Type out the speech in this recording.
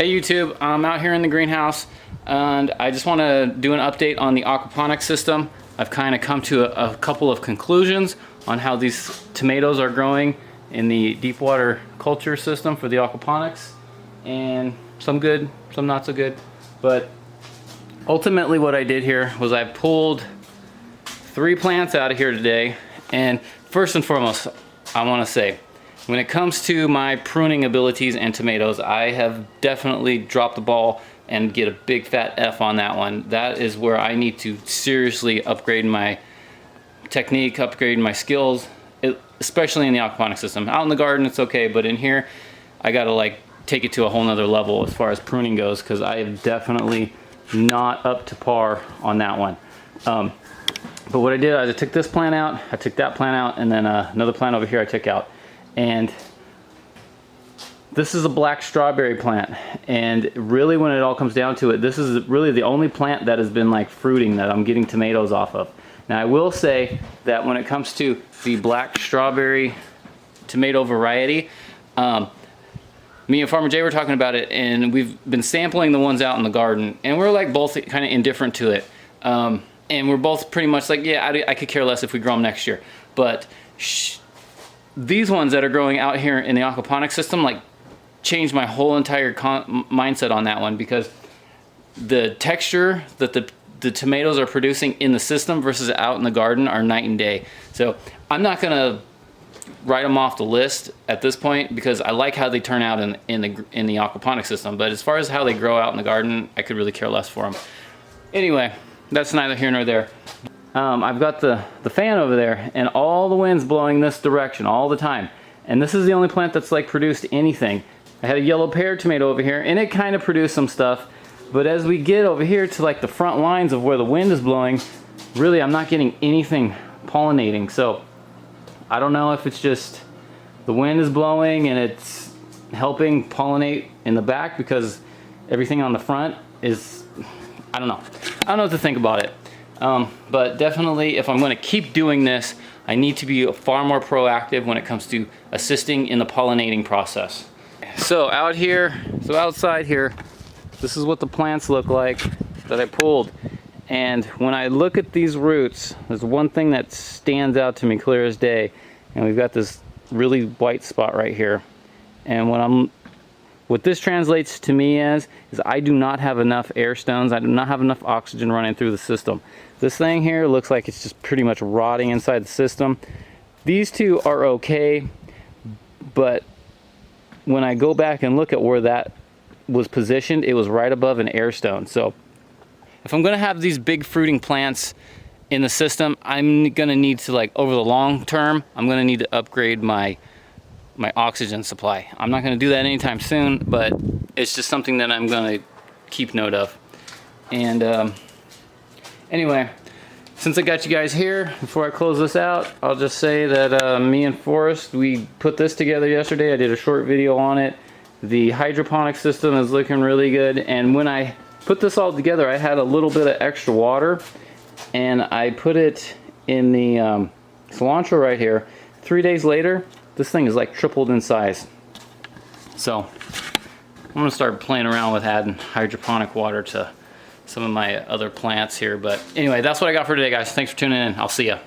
Hey YouTube, I'm out here in the greenhouse and I just want to do an update on the aquaponics system. I've kind of come to a couple of conclusions on how these tomatoes are growing in the deep water culture system for the aquaponics, and some good, some not so good. But ultimately what I did here was I pulled 3 plants out of here today, and first and foremost I want to say, when it comes to my pruning abilities and tomatoes, I have definitely dropped the ball and get a big fat F on that one. That is where I need to seriously upgrade my technique, upgrade my skills, especially in the aquaponics system. Out in the garden it's okay, but in here I gotta like take it to a whole nother level as far as pruning goes, because I am definitely not up to par on that one. But what I did is I took this plant out, I took that plant out, and then another plant over here I took out. And this is a black strawberry plant, and really when it all comes down to it, this is really the only plant that has been like fruiting that I'm getting tomatoes off of. Now I will say that when it comes to the black strawberry tomato variety, me and Farmer Jay were talking about it, and we've been sampling the ones out in the garden, and we're like both kind of indifferent to it, and we're both pretty much like, yeah, I could care less if we grow them next year. But these ones that are growing out here in the aquaponics system like changed my whole entire mindset on that one, because the texture that the tomatoes are producing in the system versus out in the garden are night and day. So I'm not gonna write them off the list at this point, because I like how they turn out in the aquaponics system, but as far as how they grow out in the garden, I could really care less for them. Anyway, that's neither here nor there. I've got the fan over there, and all the wind's blowing this direction all the time. And this is the only plant that's like produced anything. I had a yellow pear tomato over here, and it kind of produced some stuff. But as we get over here to like the front lines of where the wind is blowing, really I'm not getting anything pollinating. So I don't know if it's just the wind is blowing and it's helping pollinate in the back, because everything on the front is, I don't know what to think about it. But definitely, if I'm going to keep doing this, I need to be far more proactive when it comes to assisting in the pollinating process. So outside here, this is what the plants look like that I pulled. And when I look at these roots, there's one thing that stands out to me clear as day. And we've got this really white spot right here. And what this translates to me as is I do not have enough air stones. I do not have enough oxygen running through the system. This thing here looks like it's just pretty much rotting inside the system. These two are okay, but when I go back and look at where that was positioned, it was right above an air stone. So if I'm gonna have these big fruiting plants in the system, I'm gonna need to, like, over the long term, I'm gonna need to upgrade my oxygen supply. I'm not going to do that anytime soon, but it's just something that I'm going to keep note of. And anyway, since I got you guys here, before I close this out, I'll just say that me and Forrest, we put this together yesterday. I did a short video on it. The hydroponic system is looking really good, and when I put this all together, I had a little bit of extra water, and I put it in the cilantro right here. 3 days later, this thing is like tripled in size. So I'm gonna start playing around with adding hydroponic water to some of my other plants here. But anyway, that's what I got for today, guys. Thanks for tuning in. I'll see ya.